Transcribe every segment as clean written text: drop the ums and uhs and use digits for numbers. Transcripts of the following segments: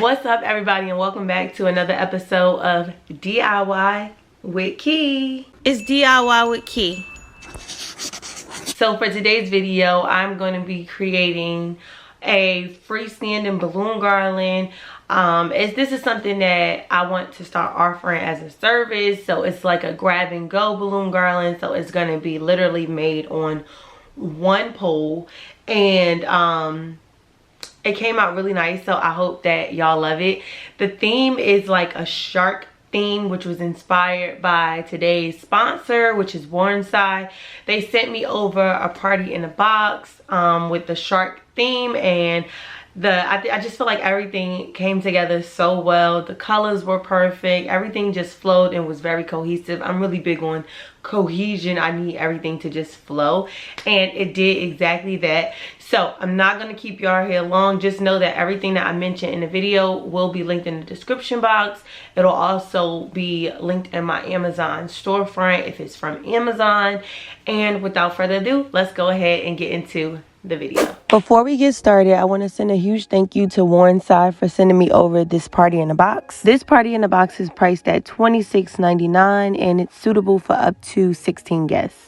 What's up, everybody, and welcome back to another episode of DIY with Key. It's DIY with Key. So for today's video, I'm going to be creating a freestanding balloon garland. This is something that I want to start offering as a service. So it's like a grab and go balloon garland. So it's going to be literally made on one pole, and it came out really nice, so I hope that y'all love it. The theme is like a shark theme, which was inspired by today's sponsor, which is WERNNSAI. They sent me over a party in a box with the shark theme, and I just feel like everything came together so well. The colors were perfect. Everything just flowed and was very cohesive. I'm really big on cohesion. I need everything to just flow, and it did exactly that. So I'm not going to keep y'all here long. Just know that everything that I mentioned in the video will be linked in the description box. It'll also be linked in my Amazon storefront if it's from Amazon. And without further ado, let's go ahead and get into the video. Before we get started, I want to send a huge thank you to WERNNSAI for sending me over this party in a box. This party in a box is priced at $26.99 and it's suitable for up to 16 guests.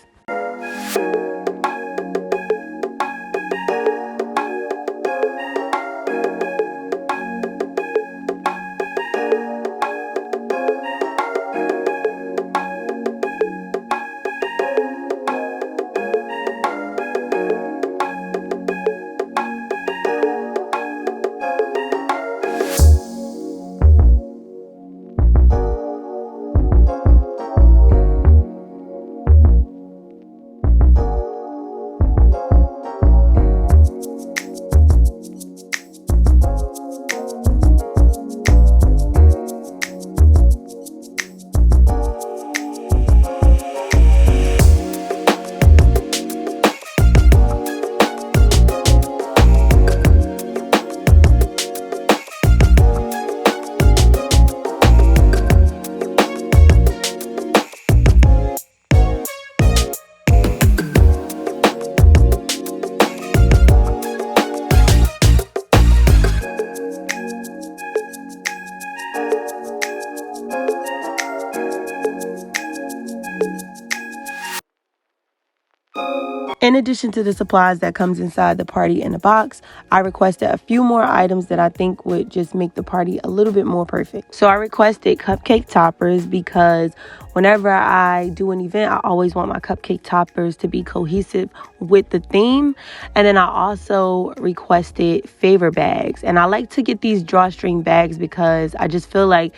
In addition to the supplies that comes inside the party in a box, I requested a few more items that I think would just make the party a little bit more perfect. So I requested cupcake toppers because whenever I do an event, I always want my cupcake toppers to be cohesive with the theme. And then I also requested favor bags. And I like to get these drawstring bags because I just feel like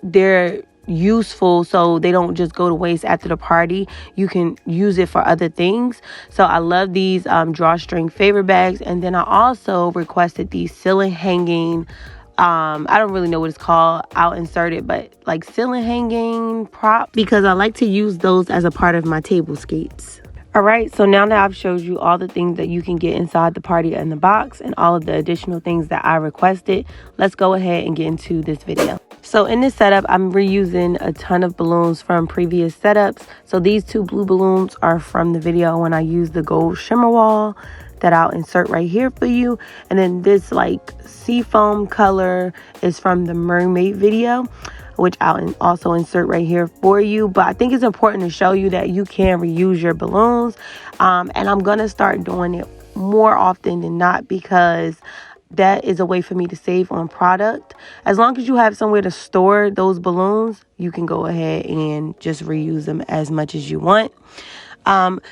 they're useful, so they don't just go to waste after the party. You can use it for other things. So I love these drawstring favor bags. And then I also requested these ceiling hanging, I don't really know what it's called, I'll insert it, but like ceiling hanging prop, because I like to use those as a part of my tablescapes. Alright, so now that I've showed you all the things that you can get inside the party in the box and all of the additional things that I requested, let's go ahead and get into this video. So in this setup, I'm reusing a ton of balloons from previous setups. So these two blue balloons are from the video when I used the gold shimmer wall that I'll insert right here for you. And then this like seafoam color is from the mermaid video, which I'll also insert right here for you. But I think it's important to show you that you can reuse your balloons. And I'm going to start doing it more often than not because that is a way for me to save on product. As long as you have somewhere to store those balloons, you can go ahead and just reuse them as much as you want.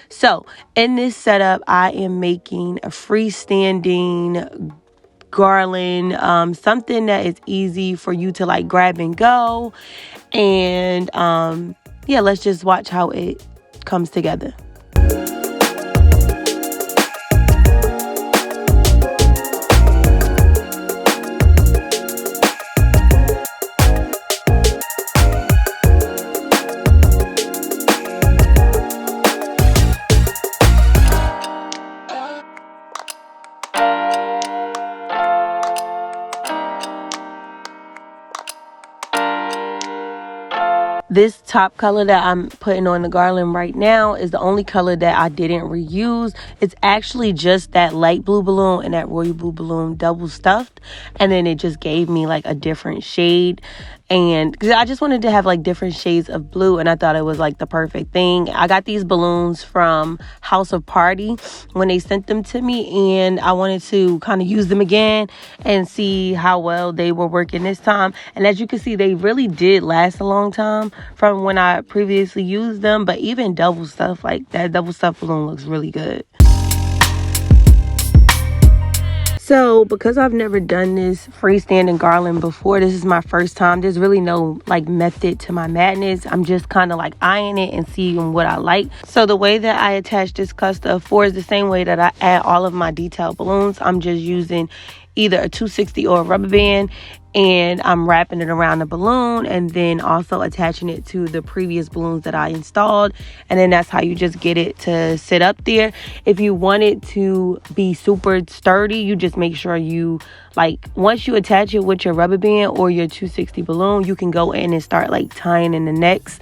So in this setup, I am making a freestanding garland, something that is easy for you to like grab and go. And yeah, let's just watch how it comes together. This top color that I'm putting on the garland right now is the only color that I didn't reuse. It's actually just that light blue balloon and that royal blue balloon double stuffed. And then it just gave me like a different shade. And because I just wanted to have like different shades of blue, and I thought it was like the perfect thing. I got these balloons from House of Party when they sent them to me, and I wanted to kind of use them again and see how well they were working this time. And as you can see, they really did last a long time from when I previously used them. But even double stuff, like that double stuff balloon looks really good. So because I've never done this freestanding garland before, this is my first time. There's really no like method to my madness. I'm just kind of like eyeing it and seeing what I like. So the way that I attach this cluster 4 is the same way that I add all of my detailed balloons. I'm just using either a 260 or a rubber band, and I'm wrapping it around the balloon and then also attaching it to the previous balloons that I installed. And then that's how you just get it to sit up there. If you want it to be super sturdy, you just make sure you, like, once you attach it with your rubber band or your 260 balloon, you can go in and start like tying in the necks.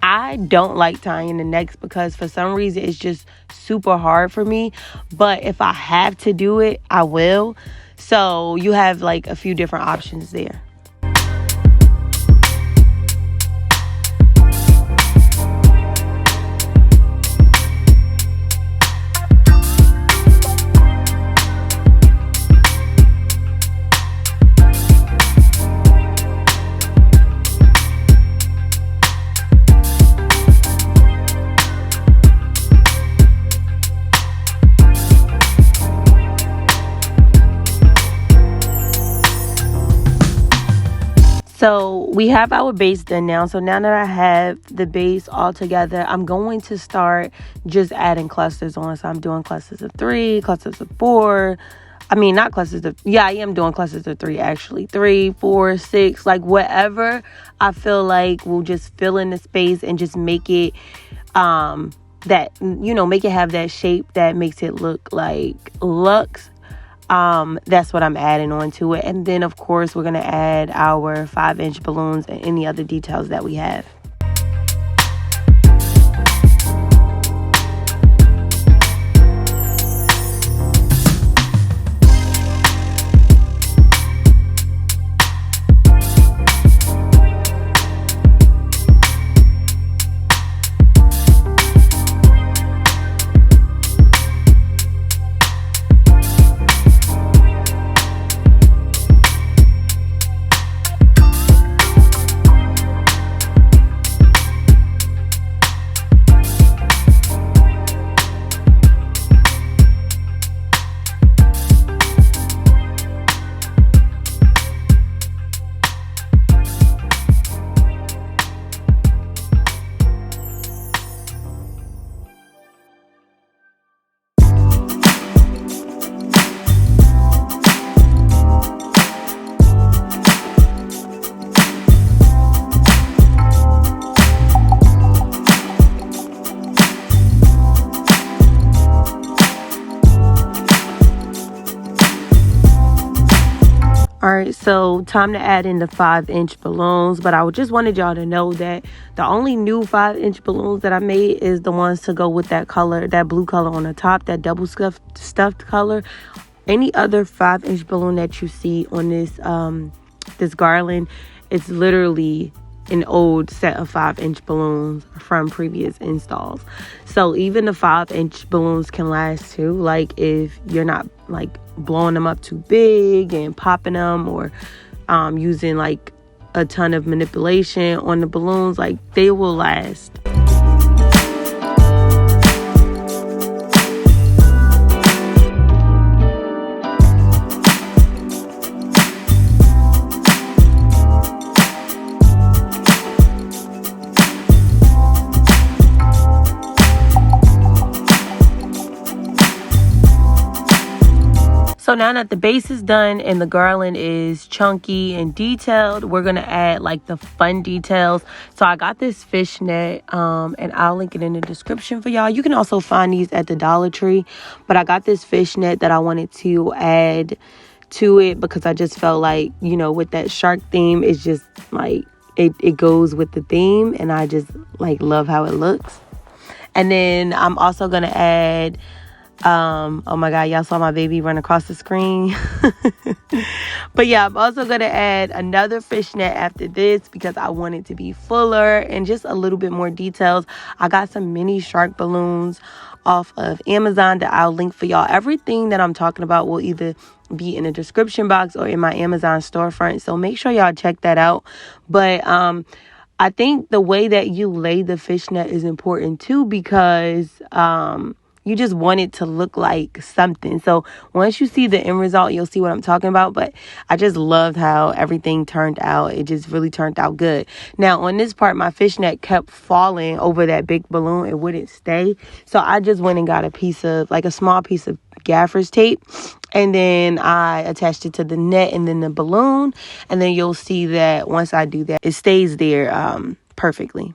I don't like tying the necks because for some reason it's just super hard for me. But if I have to do it, I will. So you have like a few different options there. So we have our base done now. So now that I have the base all together, I'm going to start just adding clusters on. So I'm doing clusters of 3, clusters of 4. I mean, not clusters of, yeah, I am doing clusters of 3 actually. 3, 4, 6, like whatever I feel like will just fill in the space and just make it, that, you know, make it have that shape that makes it look like luxe. That's what I'm adding on to it. And then of course we're going to add our 5-inch balloons and any other details that we have. Alright, so time to add in the 5-inch balloons, but I just wanted y'all to know that the only new 5-inch balloons that I made is the ones to go with that color, that blue color on the top, that double stuffed color. Any other 5-inch balloon that you see on this this garland, it's literally an old set of 5-inch balloons from previous installs. So even the 5-inch balloons can last too, like if you're not like blowing them up too big and popping them, or using like a ton of manipulation on the balloons, like they will last. So now that the base is done and the garland is chunky and detailed, we're going to add like the fun details. So I got this fishnet, and I'll link it in the description for y'all. You can also find these at the Dollar Tree, but I got this fishnet that I wanted to add to it because I just felt like, you know, with that shark theme, it's just like, it goes with the theme, and I just like love how it looks. And then I'm also gonna add, oh my god, y'all saw my baby run across the screen. But yeah, I'm also gonna add another fishnet after this because I want it to be fuller and just a little bit more details. I got some mini shark balloons off of Amazon that I'll link for y'all. Everything that I'm talking about will either be in the description box or in my Amazon storefront, so make sure y'all check that out. But I think the way that you lay the fishnet is important too, because you just want it to look like something. So once you see the end result, you'll see what I'm talking about. But I just loved how everything turned out. It just really turned out good. Now on this part, my fishnet kept falling over that big balloon. It wouldn't stay. So I just went and got a small piece of gaffer's tape, and then I attached it to the net and then the balloon, and then you'll see that once I do that, it stays there perfectly.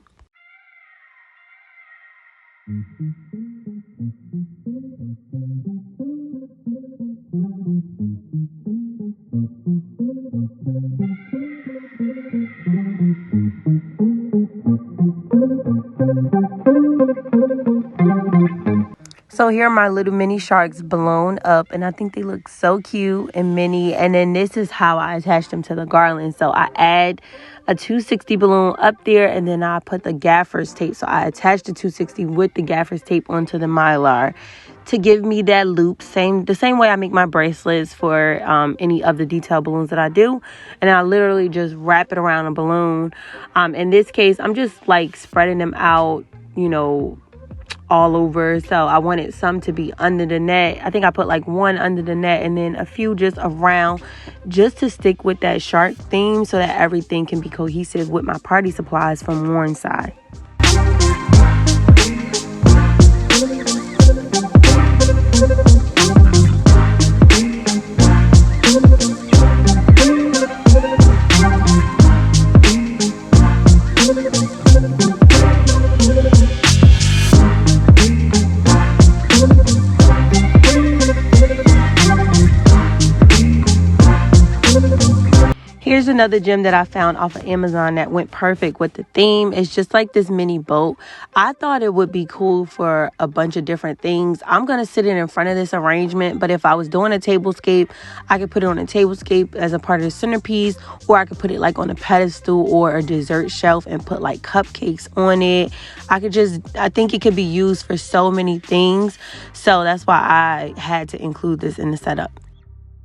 So here are my little mini sharks blown up, and I think they look so cute and mini. And then this is how I attach them to the garland. So I add a 260 balloon up there, and then I put the gaffer's tape. So I attach the 260 with the gaffer's tape onto the mylar to give me that loop, the same way I make my bracelets for any of the detail balloons that I do. And I literally just wrap it around a balloon. In this case, I'm just like spreading them out, all over. So I wanted some to be under the net. I think I put like one under the net and then a few just around, just to stick with that shark theme so that everything can be cohesive with my party supplies from WERNNSAI. Here's another gem that I found off of Amazon that went perfect with the theme. It's just like this mini boat. I thought it would be cool for a bunch of different things. I'm going to sit it in front of this arrangement, but if I was doing a tablescape, I could put it on a tablescape as a part of the centerpiece, or I could put it like on a pedestal or a dessert shelf and put like cupcakes on it. I think it could be used for so many things. So that's why I had to include this in the setup.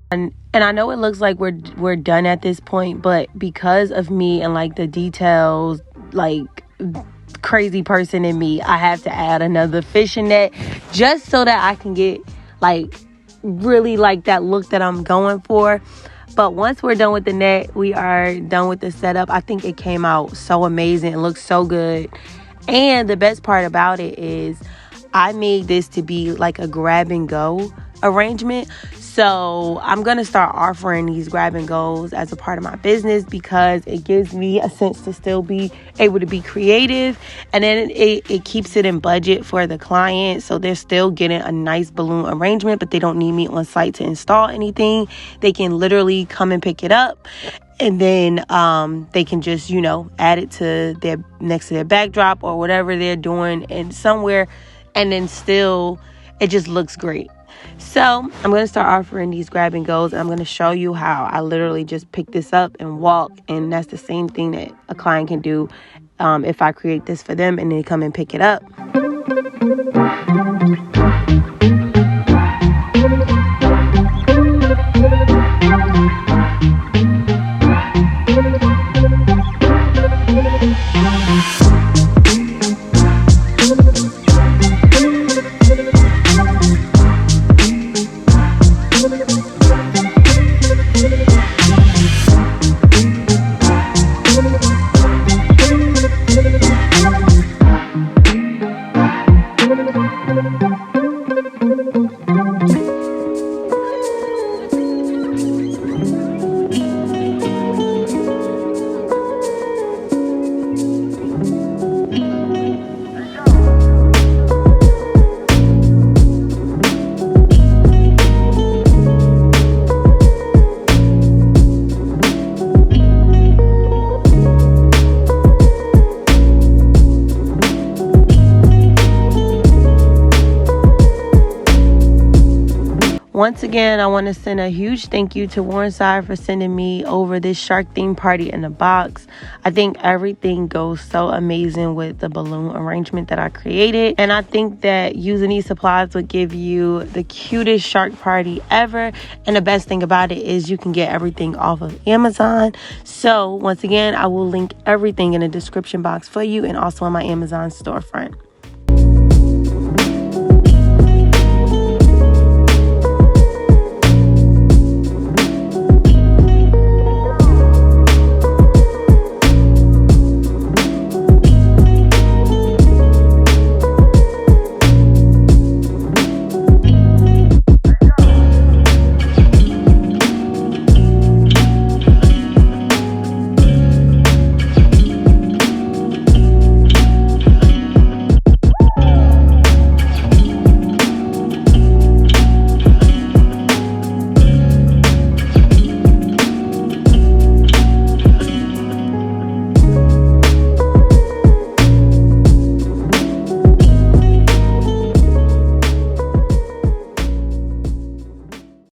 And I know it looks like we're done at this point, but because of me and like the details, like crazy person in me, I have to add another fishnet just so that I can get like really like that look that I'm going for. But once we're done with the net, we are done with the setup. I think it came out so amazing. It looks so good. And the best part about it is I made this to be like a grab and go arrangement. So I'm going to start offering these grab and goes as a part of my business because it gives me a sense to still be able to be creative. And then it keeps it in budget for the client. So they're still getting a nice balloon arrangement, but they don't need me on site to install anything. They can literally come and pick it up. And then they can just, add it to next to their backdrop or whatever they're doing and somewhere. And then still, it just looks great. So I'm going to start offering these grab and goes. And I'm going to show you how I literally just pick this up and walk. And that's the same thing that a client can do if I create this for them and they come and pick it up. Once again, I want to send a huge thank you to WERNNSAI for sending me over this shark themed party in a box. I think everything goes so amazing with the balloon arrangement that I created. And I think that using these supplies will give you the cutest shark party ever. And the best thing about it is you can get everything off of Amazon. So once again, I will link everything in the description box for you and also on my Amazon storefront.